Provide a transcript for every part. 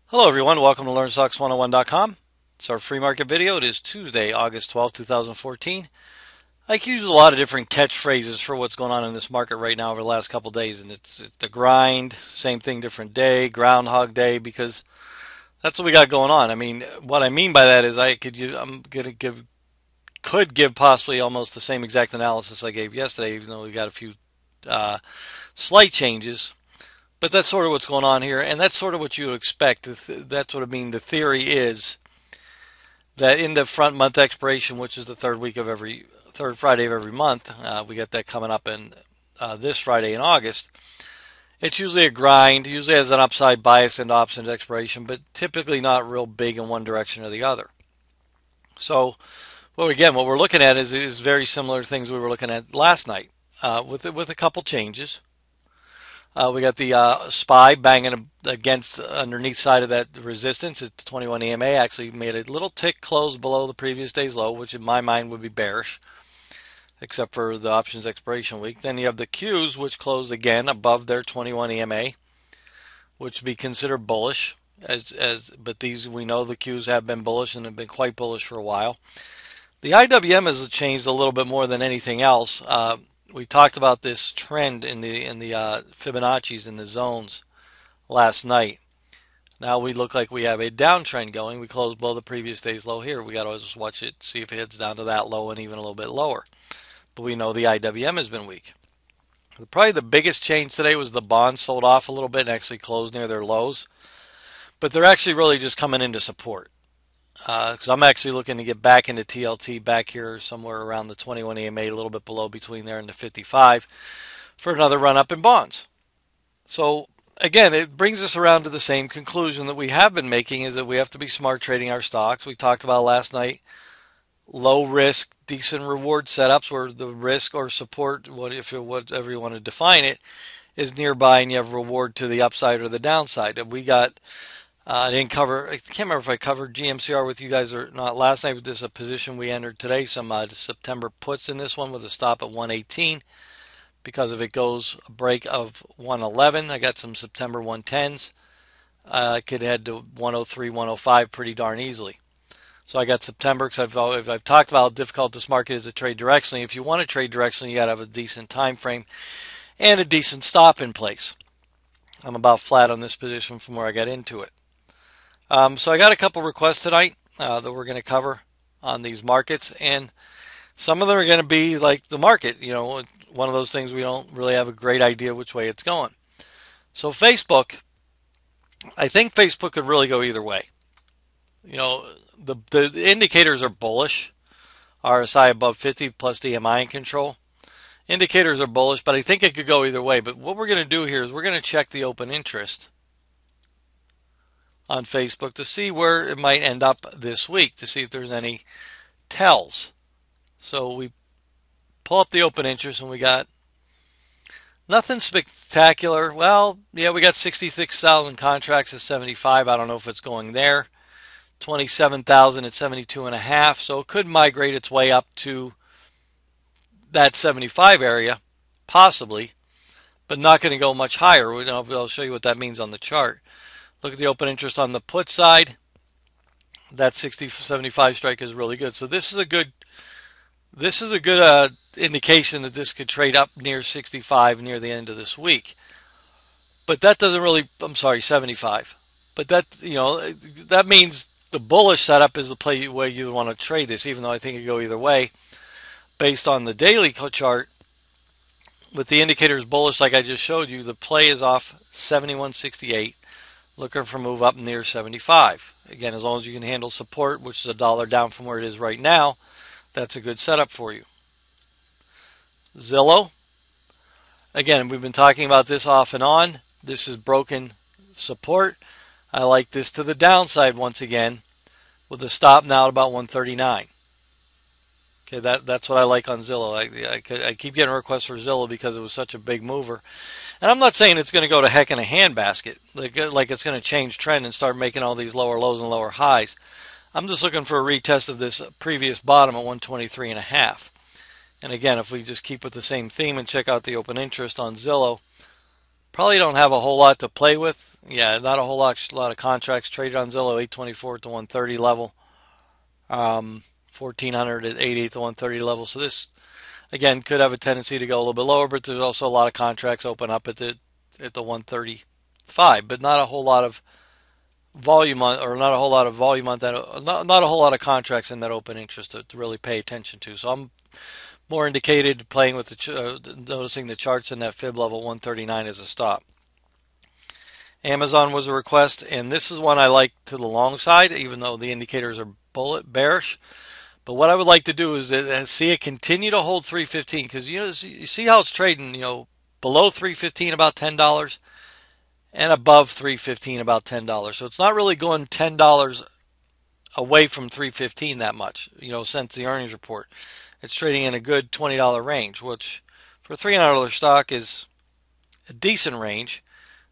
Hello everyone, welcome to LearnStocks101.com. It's our free market video. It is Tuesday, August 12th, 2014. I can use a lot of different catchphrases for what's going on in this market right now over the last couple of days, and it's the grind, same thing, different day, Groundhog Day, because that's what we got going on. I mean, what I mean by that is could give possibly almost the same exact analysis I gave yesterday, even though we got a few uh, slight changes. But that's sort of what's going on here, and that's sort of what you would expect. That's what I mean. The theory is that in the front month expiration, which is the third Friday of every month, we get that coming up in this Friday in August. It's usually a grind. Usually has an upside bias into opposite expiration, but typically not real big in one direction or the other. So, well, again, what we're looking at is very similar to things we were looking at last night, with a couple changes. We got the SPY banging against underneath side of that resistance. It's 21 EMA. Actually made a little tick close below the previous day's low, which in my mind would be bearish, except for the options expiration week. Then you have the Qs, which closed again above their 21 EMA, which would be considered bullish. But these, we know the Qs have been bullish and have been quite bullish for a while. The IWM has changed a little bit more than anything else. We talked about this trend in the Fibonacci's in the zones last night. Now we look like we have a downtrend going. We closed below the previous day's low here. We got to just watch it, see if it heads down to that low and even a little bit lower. But we know the IWM has been weak. Probably the biggest change today was the bonds sold off a little bit and actually closed near their lows. But they're actually really just coming into support. Because I'm actually looking to get back into TLT back here somewhere around the 21 EMA, a little bit below between there and the 55 for another run up in bonds. So again, it brings us around to the same conclusion that we have been making, is that we have to be smart trading our stocks. We talked about last night low risk, decent reward setups where the risk or support, whatever you want to define it, is nearby and you have reward to the upside or the downside. And we got I didn't cover, I can't remember if I covered GMCR with you guys or not last night, but this is a position we entered today, some September puts in this one with a stop at 118. Because if it goes a break of 111, I got some September 110s. I could head to 103, 105 pretty darn easily. So I got September, because I've talked about how difficult this market is to trade directionally. If you want to trade directionally, you got to have a decent time frame and a decent stop in place. I'm about flat on this position from where I got into it. So I got a couple requests tonight that we're going to cover on these markets, and some of them are going to be like the market. You know, one of those things we don't really have a great idea which way it's going. So Facebook, I think Facebook could really go either way. You know, the indicators are bullish. RSI above 50 plus DMI in control. Indicators are bullish, but I think it could go either way. But what we're going to do here is we're going to check the open interest on Facebook to see where it might end up this week, to see if there's any tells. So we pull up the open interest and we got nothing spectacular. Well, yeah, we got 66,000 contracts at 75. I don't know if it's going there. 27,000 at 72.5. So it could migrate its way up to that 75 area, possibly, but not going to go much higher. I'll show you what that means on the chart. Look at the open interest on the put side. That 60-75 strike is really good. So this is a good indication that this could trade up near 65 near the end of this week. But that doesn't really, 75. But that, that means the bullish setup is the way you want to trade this, even though I think it could go either way. Based on the daily chart, with the indicators bullish like I just showed you, the play is off 71.68. Looking for a move up near 75. Again, as long as you can handle support, which is $1 down from where it is right now, that's a good setup for you. Zillow. Again, we've been talking about this off and on. This is broken support. I like this to the downside once again, with a stop now at about 139. Okay, that's what I like on Zillow. I keep getting requests for Zillow because it was such a big mover. And I'm not saying it's going to go to heck in a handbasket, like it's going to change trend and start making all these lower lows and lower highs. I'm just looking for a retest of this previous bottom at 123.5. And again, if we just keep with the same theme and check out the open interest on Zillow, Probably don't have a whole lot to play with. Yeah, not a whole lot of contracts traded on Zillow. 824 to 130 level. 1400 at 88 to 130 level. So this again could have a tendency to go a little bit lower, but there's also a lot of contracts open up at the 135, but not a whole lot of volume on, or not a whole lot of volume on that. Not a whole lot of contracts in that open interest to really pay attention to. So I'm more indicated playing with noticing the charts in that fib level 139 as a stop. Amazon was a request, and this is one I like to the long side, even though the indicators are bearish. But what I would like to do is see it continue to hold 315, because you see how it's trading, below 315 about $10 and above 315 about $10. So it's not really going $10 away from 315 that much, since the earnings report. It's trading in a good $20 range, which for a $300 stock is a decent range.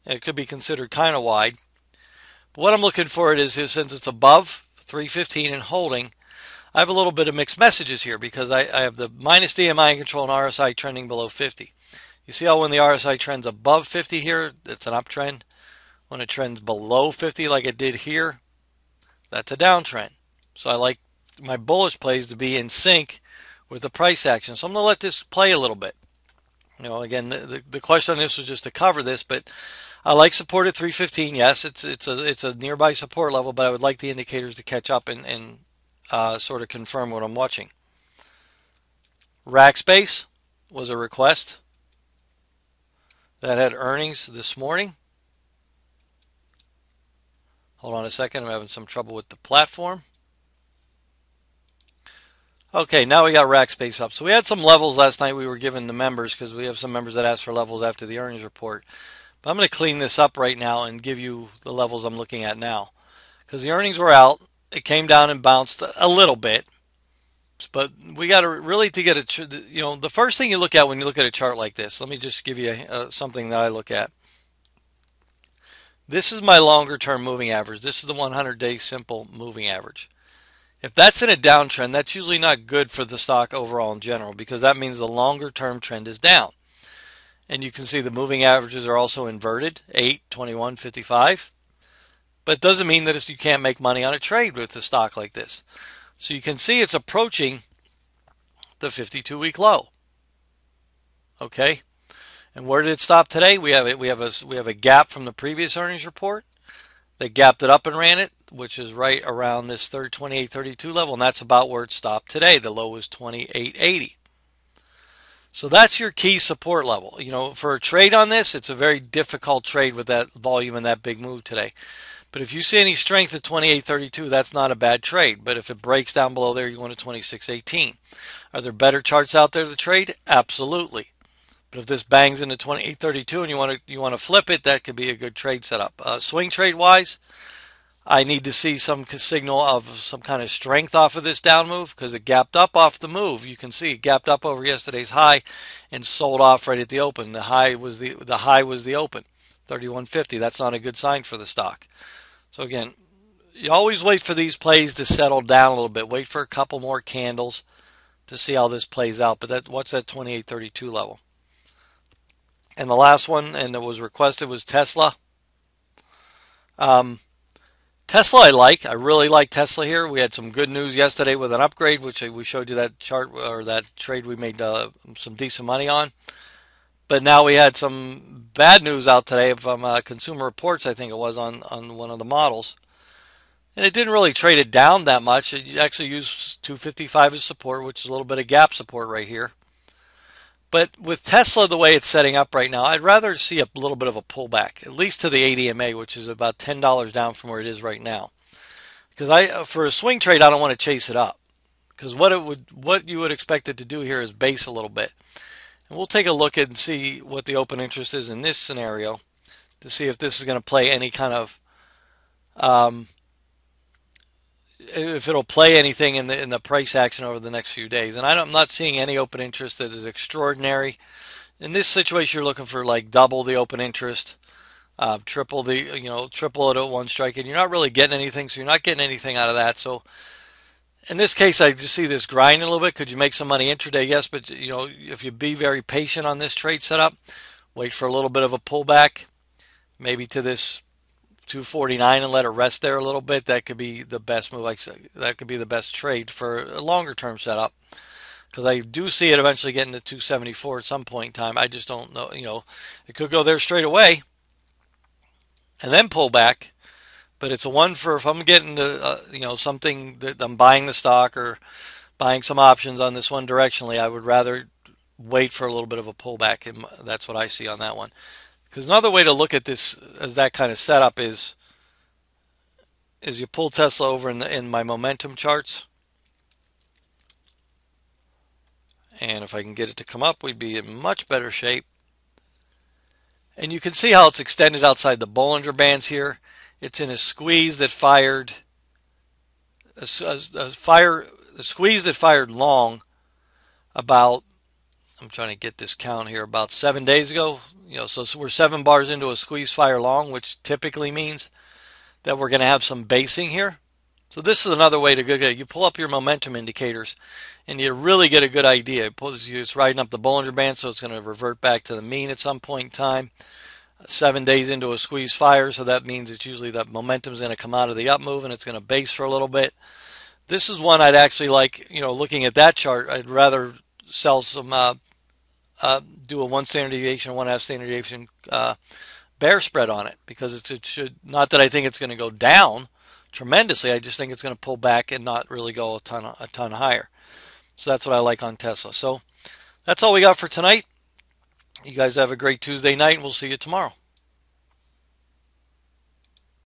It could be considered kind of wide. But what I'm looking for is since it's above 315 and holding, I have a little bit of mixed messages here because I have the minus DMI in control and RSI trending below 50. You see how when the RSI trends above 50 here, it's an uptrend. When it trends below 50 like it did here, that's a downtrend. So I like my bullish plays to be in sync with the price action. So I'm going to let this play a little bit. Again, the question on this was just to cover this, but I like support at 315. Yes, it's a nearby support level, but I would like the indicators to catch up and sort of confirm what I'm watching. Rackspace was a request that had earnings this morning. Hold on a second, I'm having some trouble with the platform. Okay, now we got Rackspace up. So we had some levels last night we were giving the members because we have some members that asked for levels after the earnings report. But I'm going to clean this up right now and give you the levels I'm looking at now. Because the earnings were out, it came down and bounced a little bit. But we got to really to get the first thing you look at when you look at a chart like this. Let me just give you something that I look at. This is my longer term moving average. This is the 100-day simple moving average. If that's in a downtrend, that's usually not good for the stock overall in general because that means the longer term trend is down. And you can see the moving averages are also inverted, 8, 21, 55. But it doesn't mean that you can't make money on a trade with a stock like this. So you can see it's approaching the 52-week low. Okay? And where did it stop today? We have a gap from the previous earnings report. They gapped it up and ran it, which is right around this 28.32 level, and that's about where it stopped today. The low was 28.80. So that's your key support level. For a trade on this, it's a very difficult trade with that volume and that big move today. But if you see any strength at 28.32, that's not a bad trade. But if it breaks down below there, you're going to 26.18. Are there better charts out there to trade? Absolutely. But if this bangs into 28.32 and you want to flip it, that could be a good trade setup. Swing trade wise, I need to see some signal of some kind of strength off of this down move because it gapped up off the move. You can see it gapped up over yesterday's high and sold off right at the open. The high was the open, 31.50. That's not a good sign for the stock. So again, you always wait for these plays to settle down a little bit. Wait for a couple more candles to see how this plays out. But what's that 28.32 level? And the last one, and it was requested, was Tesla. Tesla I really like Tesla here. We had some good news yesterday with an upgrade, which we showed you that chart or that trade we made some decent money on. But now we had some bad news out today from Consumer Reports, I think it was, on one of the models. And it didn't really trade it down that much. It actually used 255 as support, which is a little bit of gap support right here. But with Tesla the way it's setting up right now, I'd rather see a little bit of a pullback, at least to the ADMA, which is about $10 down from where it is right now. Because for a swing trade, I don't want to chase it up. Because what you would expect it to do here is base a little bit. And we'll take a look and see what the open interest is in this scenario to see if this is going to play any kind of if it'll play anything in the price action over the next few days. And I'm not seeing any open interest that is extraordinary. In this situation, you're looking for like double the open interest, triple it at one strike, and you're not really getting anything. So you're not getting anything out of that. So in this case, I just see this grinding a little bit. Could you make some money intraday? Yes, but if you be very patient on this trade setup, Wait for a little bit of a pullback, maybe to this 249, and let it rest there a little bit. That could be the best move. That could be the best trade for a longer term setup, because I do see it eventually getting to 274 at some point in time. I just don't know. It could go there straight away and then pull back. But it's a one for if I'm getting to something that I'm buying the stock or buying some options on this one directionally, I would rather wait for a little bit of a pullback, and that's what I see on that one. Because another way to look at this as that kind of setup is you pull Tesla over in my momentum charts, and if I can get it to come up, we'd be in much better shape. And you can see how it's extended outside the Bollinger Bands here. It's in a squeeze that fired a squeeze that fired long about, I'm trying to get this count here, about 7 days ago. So we're 7 bars into a squeeze fire long, which typically means that we're going to have some basing here. So this is another way to go. You pull up your momentum indicators and you really get a good idea. It's riding up the Bollinger Band, so it's going to revert back to the mean at some point in time. 7 days into a squeeze fire, so that means it's usually that momentum is going to come out of the up move and it's going to base for a little bit. This is one I'd actually like, looking at that chart, I'd rather sell some, do a 1 standard deviation, 1/2 standard deviation bear spread on it, because it should, not that I think it's going to go down tremendously, I just think it's going to pull back and not really go a ton higher. So that's what I like on Tesla. So that's all we got for tonight. You guys have a great Tuesday night, and we'll see you tomorrow.